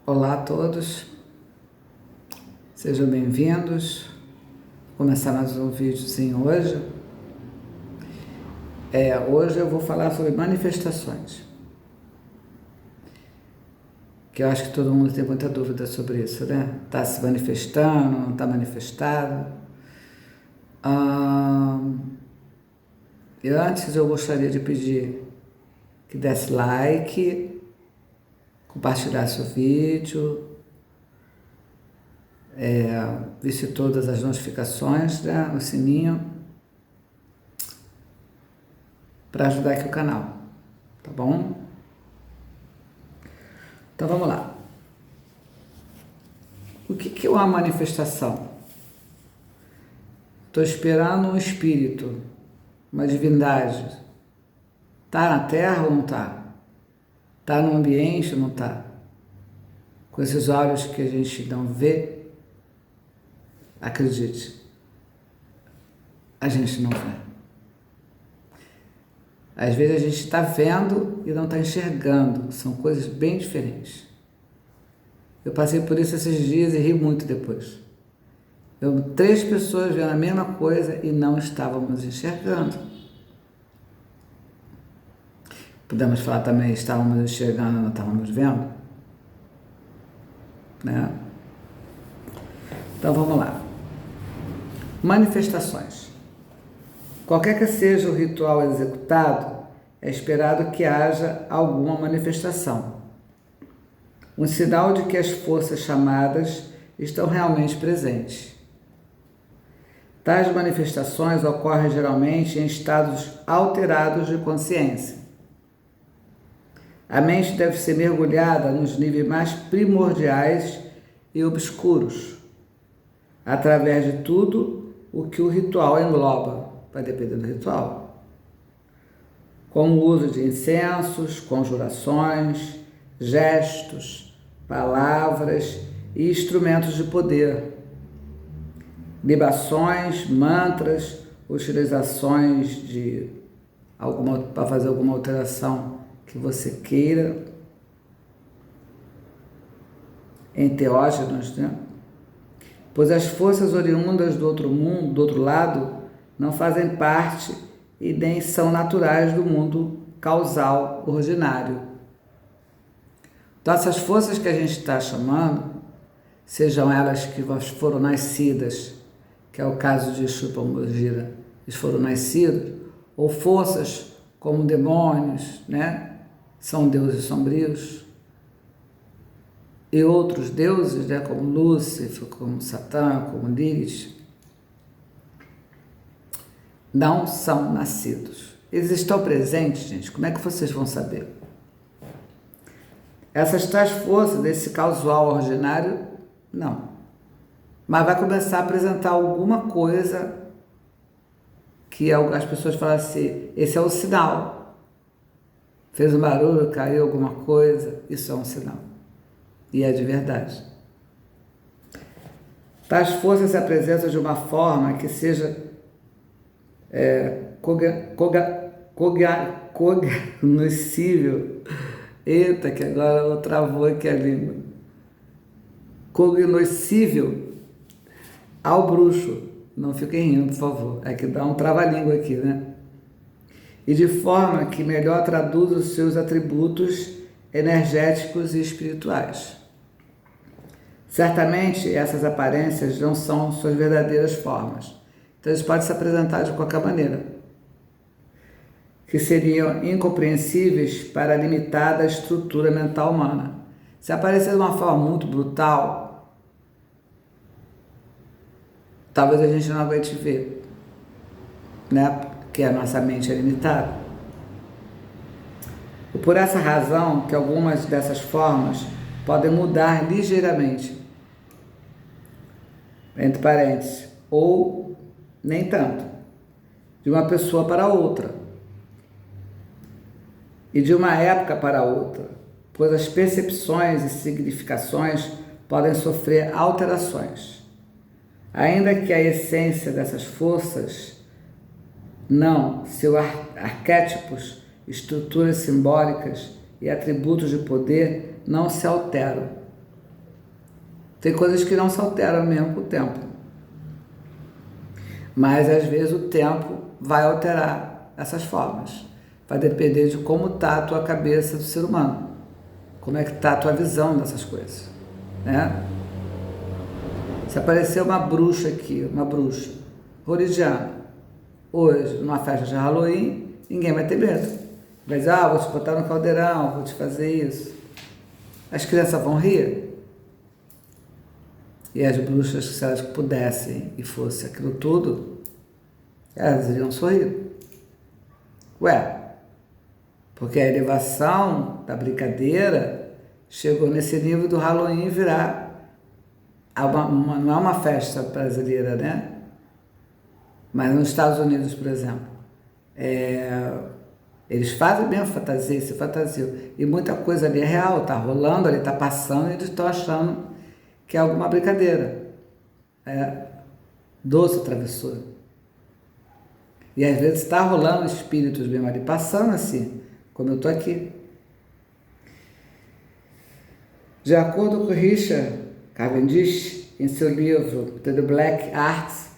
Olá a todos, sejam bem-vindos. Vou começar mais um videozinho hoje. Hoje eu vou falar sobre manifestações, que eu acho que todo mundo tem muita dúvida sobre isso, né? Tá se manifestando, não tá manifestado? E antes eu gostaria de pedir que desse like, compartilhasse o vídeo, visse todas as notificações, né, no sininho, para ajudar aqui o canal, tá bom? Então vamos lá. O que é uma manifestação? Estou esperando um espírito, uma divindade. Está na Terra ou não está? Está no ambiente ou não está? Com esses olhos que a gente não vê, acredite, a gente não vê. Às vezes a gente está vendo e não está enxergando, são coisas bem diferentes. Eu passei por isso esses dias e ri muito depois. Três pessoas vendo a mesma coisa e não estávamos enxergando. Podemos falar também, estávamos enxergando e não estávamos vendo? Né? Então vamos lá. Manifestações. Qualquer que seja o ritual executado, é esperado que haja alguma manifestação. Um sinal de que as forças chamadas estão realmente presentes. Tais manifestações ocorrem geralmente em estados alterados de consciência. A mente deve ser mergulhada nos níveis mais primordiais e obscuros, através de tudo o que o ritual engloba, vai depender do ritual, como o uso de incensos, conjurações, gestos, palavras e instrumentos de poder, libações, mantras, utilizações de para fazer alguma alteração que você queira, enteógenos, né? Pois as forças oriundas do outro mundo, do outro lado, não fazem parte e nem são naturais do mundo causal ordinário. Então essas forças que a gente está chamando, sejam elas que foram nascidas, que é o caso de Exu e Pombogira, eles foram nascidos, ou forças como demônios, né? São deuses sombrios, e outros deuses, né? Como Lúcifer, como Satã, como Lilith, não são nascidos. Eles estão presentes, gente. Como é que vocês vão saber? Essas tais forças desse causal ordinário, não. Mas vai começar a apresentar alguma coisa que as pessoas falam assim, esse é o sinal. Fez um barulho, caiu alguma coisa, isso é um sinal. E é de verdade. Tais forças se apresentam de uma forma que seja cognoscível. Eita, que agora travou aqui a língua. Cognoscível ao bruxo. Não fiquem rindo, por favor. É que dá um trava-língua aqui, né? E de forma que melhor traduz os seus atributos energéticos e espirituais. Certamente, essas aparências não são suas verdadeiras formas. Então, eles podem se apresentar de qualquer maneira, que seriam incompreensíveis para a limitada estrutura mental humana. Se aparecer de uma forma muito brutal, talvez a gente não aguente ver, né? Porque a nossa mente é limitada. E por essa razão que algumas dessas formas podem mudar ligeiramente, entre parênteses, ou nem tanto, de uma pessoa para outra e de uma época para outra, pois as percepções e significações podem sofrer alterações. Ainda que a essência dessas forças, não, seus arquétipos, estruturas simbólicas e atributos de poder não se alteram. Tem coisas que não se alteram mesmo com o tempo. Mas às vezes o tempo vai alterar essas formas. Vai depender de como está a tua cabeça do ser humano. Como é que está a tua visão dessas coisas, né? Se aparecer uma bruxa aqui, uma bruxa roridiana, hoje, numa festa de Halloween, ninguém vai ter medo. Vai dizer, vou te botar no caldeirão, vou te fazer isso. As crianças vão rir. E as bruxas, se elas pudessem e fosse aquilo tudo, elas iriam sorrir. Ué, porque a elevação da brincadeira chegou nesse nível do Halloween virar não é uma festa brasileira, né? Mas nos Estados Unidos, por exemplo, eles fazem mesmo fantasia, se fantasiam. E muita coisa ali é real, tá rolando ali, tá passando e eles estão achando que é alguma brincadeira. Doce travessura. E às vezes está rolando espíritos mesmo ali, passando assim, como eu estou aqui. De acordo com Richard Cavendish, em seu livro The Black Arts,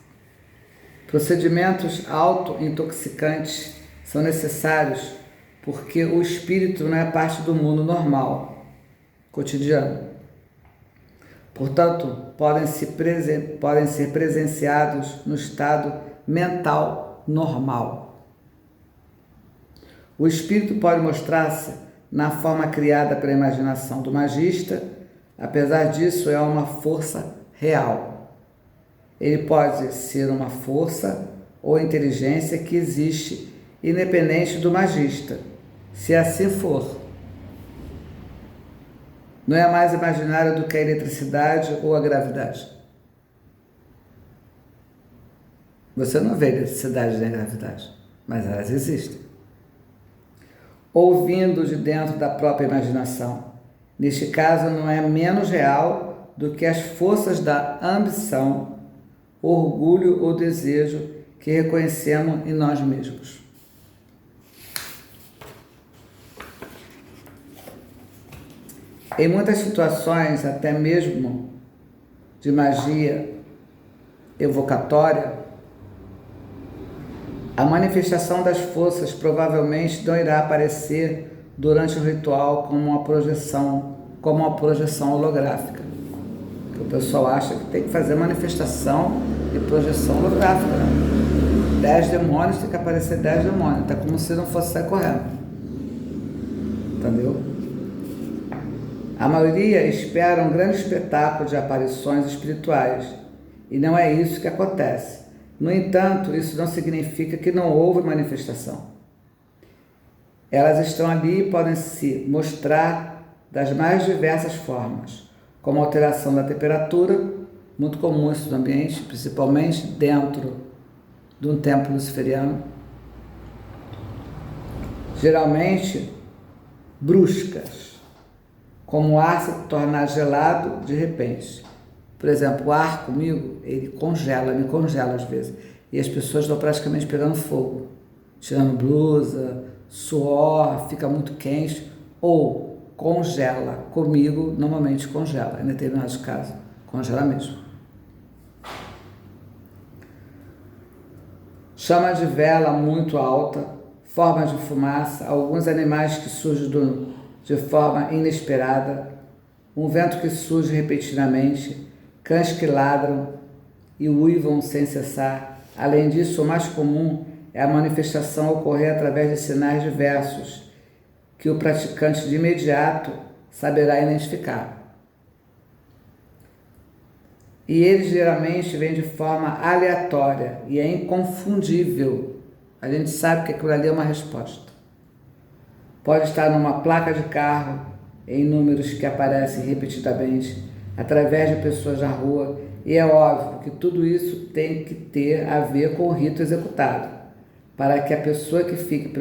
procedimentos auto-intoxicantes são necessários porque o espírito não é parte do mundo normal, cotidiano. Portanto, podem ser presenciados no estado mental normal. O espírito pode mostrar-se na forma criada pela imaginação do magista, apesar disso é uma força real. Ele pode ser uma força ou inteligência que existe independente do magista, se assim for. Não é mais imaginário do que a eletricidade ou a gravidade. Você não vê eletricidade nem gravidade, mas elas existem. Ouvindo de dentro da própria imaginação. Neste caso, não é menos real do que as forças da ambição, orgulho ou desejo que reconhecemos em nós mesmos. Em muitas situações, até mesmo de magia evocatória, a manifestação das forças provavelmente não irá aparecer durante o ritual como uma projeção holográfica. Porque o pessoal acha que tem que fazer manifestação e projeção holográfica, né? 10 demônios, tem que aparecer 10 demônios. Tá como se não fosse sair correndo. Entendeu? A maioria espera um grande espetáculo de aparições espirituais. E não é isso que acontece. No entanto, isso não significa que não houve manifestação. Elas estão ali e podem se mostrar das mais diversas formas, como alteração da temperatura, muito comum isso no ambiente, principalmente dentro de um templo luciferiano, geralmente bruscas, como o ar se tornar gelado de repente. Por exemplo, o ar comigo, ele me congela às vezes. E as pessoas estão praticamente pegando fogo, tirando blusa, suor, fica muito quente, ou congela. Comigo, normalmente congela, em determinados casos, congela mesmo. Chama de vela muito alta, formas de fumaça, alguns animais que surgem de forma inesperada, um vento que surge repentinamente, cães que ladram e uivam sem cessar. Além disso, o mais comum é a manifestação ocorrer através de sinais diversos, que o praticante de imediato saberá identificar. E eles geralmente vêm de forma aleatória e é inconfundível. A gente sabe que aquilo ali é uma resposta. Pode estar numa placa de carro, em números que aparecem repetidamente, através de pessoas na rua, e é óbvio que tudo isso tem que ter a ver com o rito executado, para que a pessoa que fique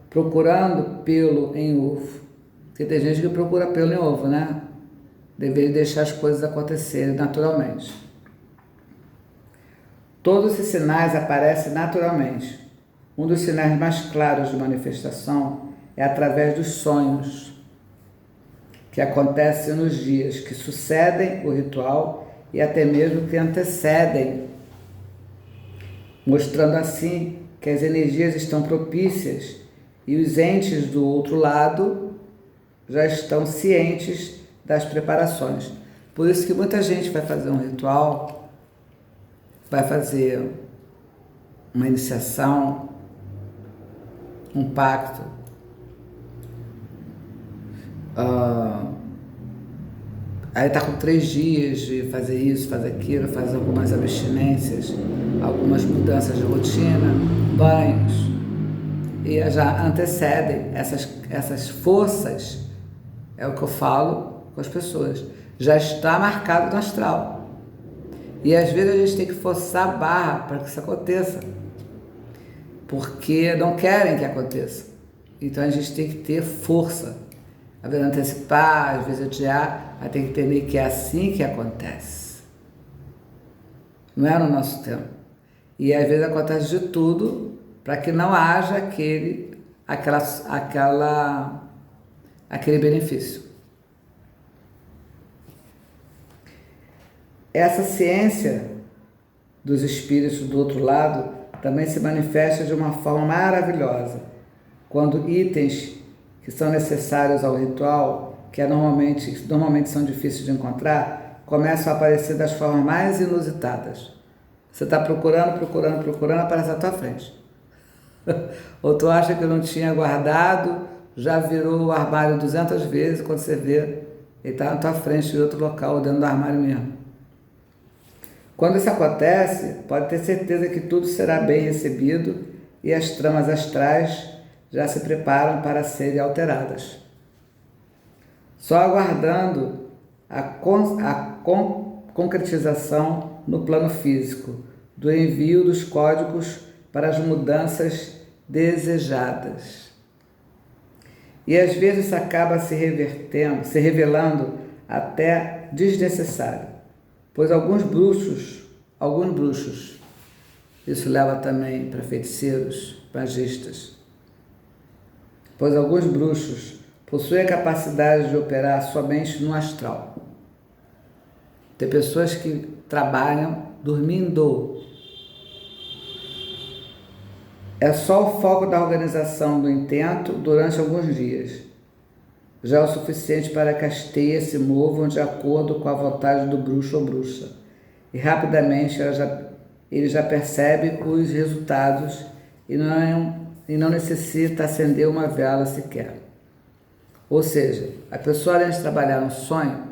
procurando pelo em ovo, porque tem gente que procura pelo em ovo, né? Deveria deixar as coisas acontecerem naturalmente. Todos esses sinais aparecem naturalmente. Um dos sinais mais claros de manifestação é através dos sonhos. que acontece nos dias que sucedem o ritual e até mesmo que antecedem, mostrando assim que as energias estão propícias e os entes do outro lado já estão cientes das preparações. Por isso que muita gente vai fazer um ritual, vai fazer uma iniciação, um pacto, aí está com 3 dias de fazer isso, fazer aquilo, fazer algumas abstinências, algumas mudanças de rotina, banhos, e já antecedem essas forças, é o que eu falo com as pessoas, já está marcado no astral. E às vezes a gente tem que forçar a barra para que isso aconteça, porque não querem que aconteça. Então a gente tem que ter força, às vezes antecipar, às vezes adiar, mas tem que entender que é assim que acontece. Não é no nosso tempo. E às vezes acontece de tudo para que não haja aquele benefício. Essa ciência dos espíritos do outro lado também se manifesta de uma forma maravilhosa, quando itens que são necessários ao ritual, que normalmente são difíceis de encontrar, começam a aparecer das formas mais inusitadas. Você está procurando, aparece à tua frente. Ou tu acha que não tinha guardado, já virou o armário 200 vezes, quando você vê, ele está na tua frente em outro local, dentro do armário mesmo. Quando isso acontece, pode ter certeza que tudo será bem recebido e as tramas astrais já se preparam para serem alteradas. Só aguardando a concretização no plano físico do envio dos códigos para as mudanças desejadas. E às vezes isso acaba se revelando até desnecessário, pois alguns bruxos, isso leva também para feiticeiros, magistas, pois alguns bruxos possuem a capacidade de operar somente no astral. Tem pessoas que trabalham dormindo. É só o foco da organização do intento durante alguns dias. Já é o suficiente para que as teias se movam de acordo com a vontade do bruxo ou bruxa. E rapidamente ele já percebe os resultados e não necessita acender uma vela sequer. Ou seja, a pessoa, além de trabalhar no sonho,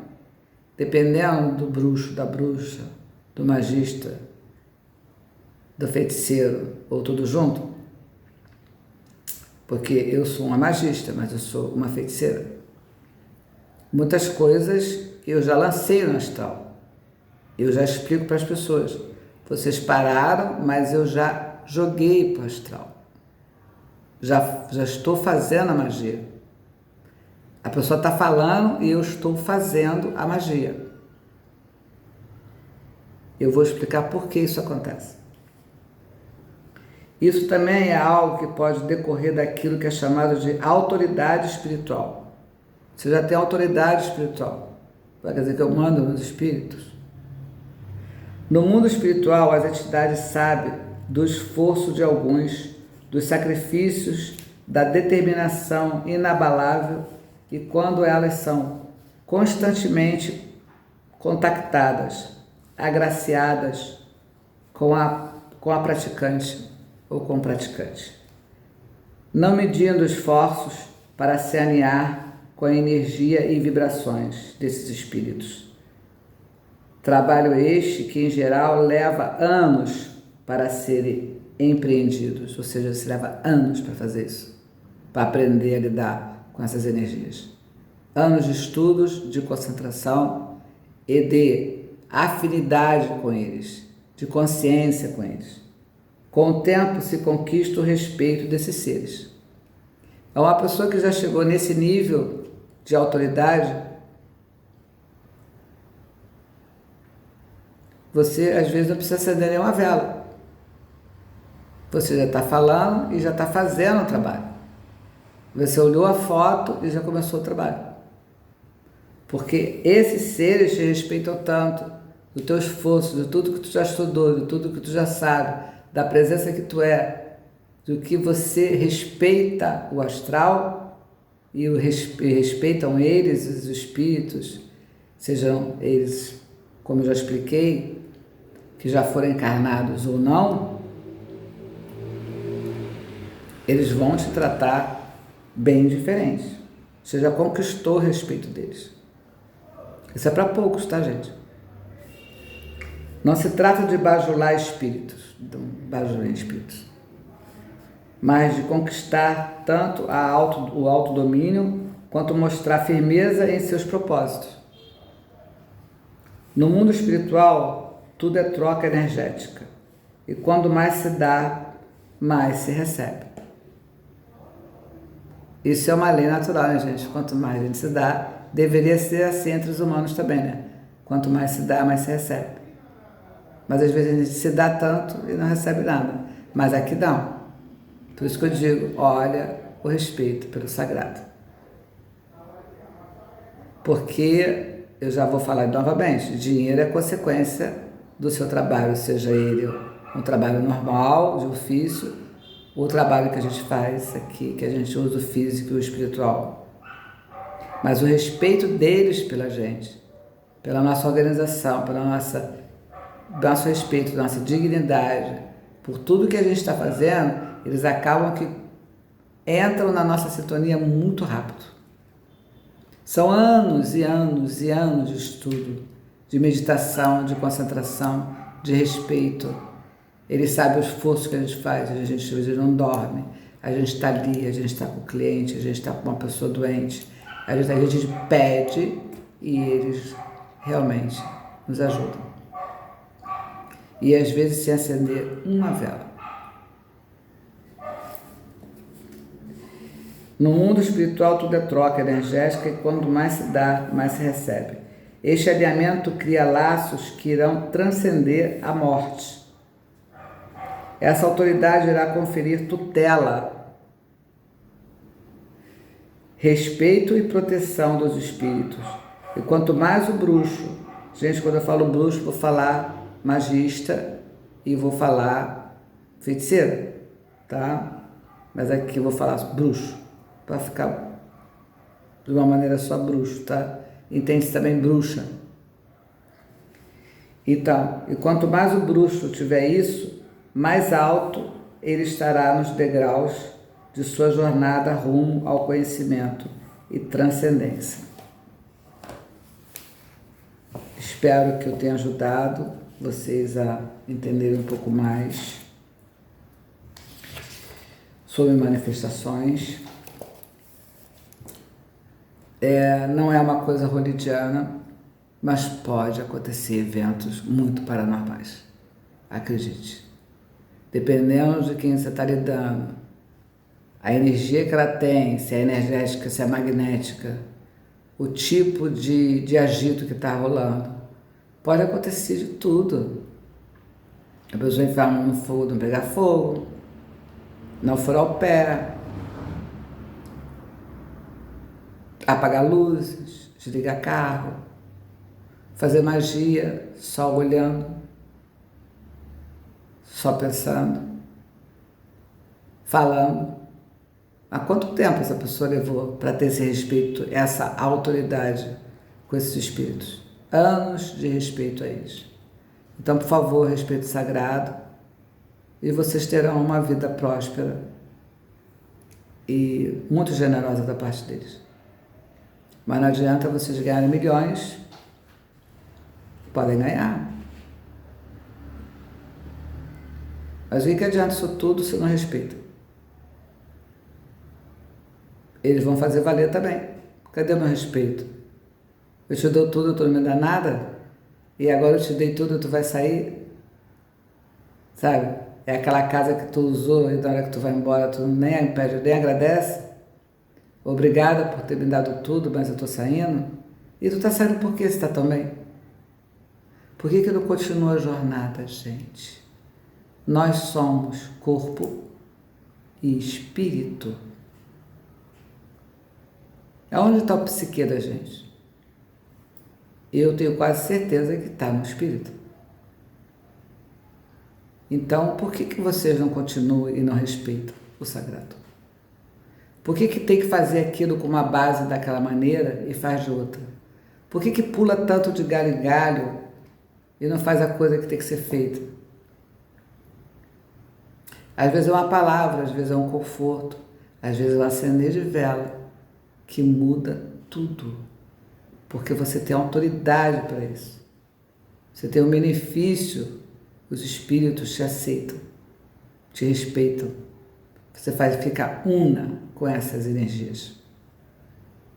dependendo do bruxo, da bruxa, do magista, do feiticeiro ou tudo junto, porque eu sou uma magista, mas eu sou uma feiticeira. Muitas coisas eu já lancei no astral. Eu já explico para as pessoas. Vocês pararam, mas eu já joguei para o astral. Já estou fazendo a magia. A pessoa está falando e eu estou fazendo a magia. Eu vou explicar por que isso acontece. Isso também é algo que pode decorrer daquilo que é chamado de autoridade espiritual. Você já tem autoridade espiritual. Vai dizer que eu mando nos espíritos? No mundo espiritual, as entidades sabem do esforço de alguns, dos sacrifícios, da determinação inabalável, e quando elas são constantemente contactadas, agraciadas com a praticante ou com o praticante, não medindo esforços para se alinhar com a energia e vibrações desses espíritos. Trabalho este que, em geral, leva anos para serem empreendidos, ou seja, se leva anos para fazer isso, para aprender a lidar com essas energias. Anos de estudos, de concentração e de afinidade com eles, de consciência com eles. Com o tempo se conquista o respeito desses seres. Então, uma pessoa que já chegou nesse nível de autoridade, você às vezes não precisa acender nenhuma vela. Você já está falando e já está fazendo o trabalho. Você olhou a foto e já começou o trabalho. Porque esses seres te respeitam tanto do teu esforço, de tudo que tu já estudou, de tudo que tu já sabe, da presença que tu é, do que você respeita o astral e respeitam eles, os espíritos, sejam eles, como eu já expliquei, que já foram encarnados ou não, eles vão te tratar bem diferente. Você já conquistou o respeito deles. Isso é para poucos, tá, gente? Não se trata de bajular espíritos, mas de conquistar tanto o autodomínio quanto mostrar firmeza em seus propósitos. No mundo espiritual, tudo é troca energética. E quando mais se dá, mais se recebe. Isso é uma lei natural, né, gente? Quanto mais a gente se dá, deveria ser assim entre os humanos também, né? Quanto mais se dá, mais se recebe. Mas às vezes a gente se dá tanto e não recebe nada. Mas aqui não. Por isso que eu digo, olha o respeito pelo sagrado. Porque, eu já vou falar novamente, dinheiro é consequência do seu trabalho, seja ele um trabalho normal, de ofício, ou o trabalho que a gente faz aqui, que a gente usa o físico e o espiritual. Mas o respeito deles pela gente, pela nossa organização, pelo nosso respeito, nossa dignidade, por tudo que a gente está fazendo, eles acabam que entram na nossa sintonia muito rápido. São anos e anos e anos de estudo, de meditação, de concentração, de respeito. Eles sabem o esforço que a gente faz, a gente às vezes não dorme, a gente está ali, a gente está com o cliente, a gente está com uma pessoa doente, a gente pede e eles realmente nos ajudam. E às vezes sem acender uma vela. No mundo espiritual tudo é troca energética e quando mais se dá, mais se recebe. Este alinhamento cria laços que irão transcender a morte. Essa autoridade irá conferir tutela, respeito e proteção dos espíritos. E quanto mais o bruxo, gente, quando eu falo bruxo, vou falar magista e vou falar feiticeira, tá? Mas aqui eu vou falar bruxo, para ficar de uma maneira só bruxo, tá? Entende-se também bruxa. Então, e quanto mais o bruxo tiver isso, mais alto ele estará nos degraus de sua jornada rumo ao conhecimento e transcendência. Espero que eu tenha ajudado vocês a entenderem um pouco mais sobre manifestações. Não é uma coisa hollywoodiana, mas pode acontecer eventos muito paranormais. Acredite. Dependendo de quem você está lidando, a energia que ela tem, se é energética, se é magnética, o tipo de agito que está rolando, pode acontecer de tudo. A pessoa enfiar a mão no fogo, não pegar fogo, não furar o pé, apagar luzes, desligar carro, fazer magia só olhando, só pensando, falando. Há quanto tempo essa pessoa levou para ter esse respeito, essa autoridade com esses espíritos? Anos de respeito a eles. Então, por favor, respeito sagrado e vocês terão uma vida próspera e muito generosa da parte deles. Mas não adianta vocês ganharem milhões, podem ganhar. Mas o que adianta isso tudo se não respeita? Eles vão fazer valer também. Cadê o meu respeito? Eu te dou tudo, tu não me dá nada? E agora eu te dei tudo, tu vai sair? Sabe? É aquela casa que tu usou e na hora que tu vai embora, tu nem pede, nem agradece? Obrigada por ter me dado tudo, mas eu tô saindo? E tu tá saindo por que você tá tão bem? Por que não continua a jornada, gente? Nós somos corpo e espírito. Aonde está o psique da gente? Eu tenho quase certeza que está no espírito. Então, por que vocês não continuam e não respeitam o sagrado? Por que tem que fazer aquilo com uma base daquela maneira e faz de outra? Por que pula tanto de galho em galho e não faz a coisa que tem que ser feita? Às vezes é uma palavra, às vezes é um conforto, às vezes é um acender de vela que muda tudo. Porque você tem autoridade para isso. Você tem um benefício, os espíritos te aceitam, te respeitam. Você faz ficar una com essas energias.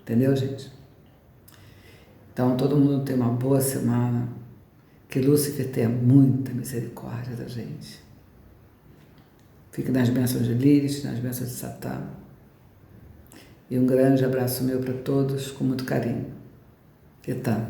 Entendeu, gente? Então, todo mundo tem uma boa semana. Que Lúcifer tenha muita misericórdia da gente. Fique nas bênçãos de Lilith, nas bênçãos de Satã. E um grande abraço meu para todos, com muito carinho. Etã.